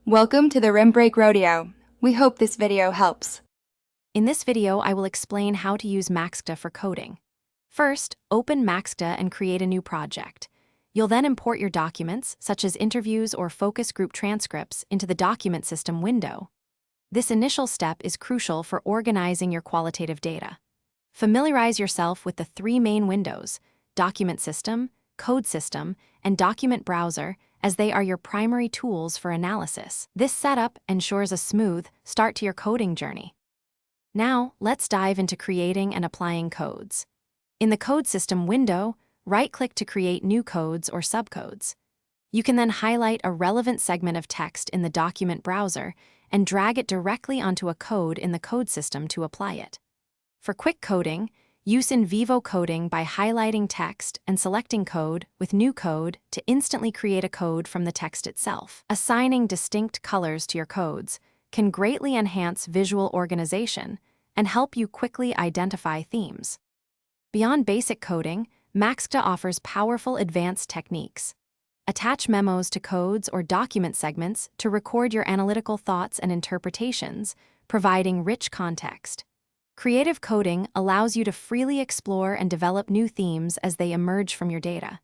Welcome to the Rim Break Rodeo. We hope this video helps. In this video, I will explain how to use MaxQDA for coding. First, open MaxQDA and create a new project. You'll then import your documents, such as interviews or focus group transcripts, into the document system window. This initial step is crucial for organizing your qualitative data. Familiarize yourself with the three main windows: document system, code system, and document browser, as they are your primary tools for analysis. This setup ensures a smooth start to your coding journey. Now, let's dive into creating and applying codes. In the Code System window, right-click to create new codes or subcodes. You can then highlight a relevant segment of text in the document browser and drag it directly onto a code in the Code System to apply it. For quick coding, use in vivo coding by highlighting text and selecting code with new code to instantly create a code from the text itself. Assigning distinct colors to your codes can greatly enhance visual organization and help you quickly identify themes. Beyond basic coding, MaxQDA offers powerful advanced techniques. Attach memos to codes or document segments to record your analytical thoughts and interpretations, providing rich context. Creative coding allows you to freely explore and develop new themes as they emerge from your data.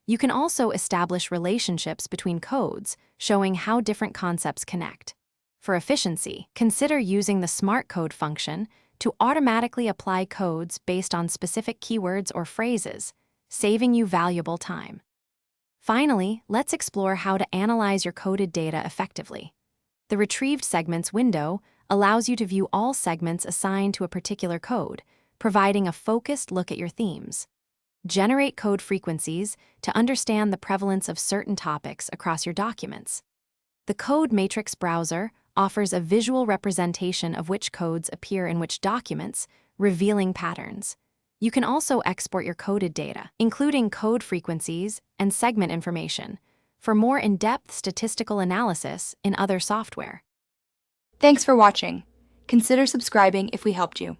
You can also establish relationships between codes, showing how different concepts connect. For efficiency, consider using the Smart Code function to automatically apply codes based on specific keywords or phrases, saving you valuable time. Finally, let's explore how to analyze your coded data effectively. The Retrieved Segments window allows you to view all segments assigned to a particular code, providing a focused look at your themes. Generate code frequencies to understand the prevalence of certain topics across your documents. The Code Matrix browser offers a visual representation of which codes appear in which documents, revealing patterns. You can also export your coded data, including code frequencies and segment information, for more in-depth statistical analysis in other software. Thanks for watching. Consider subscribing if we helped you.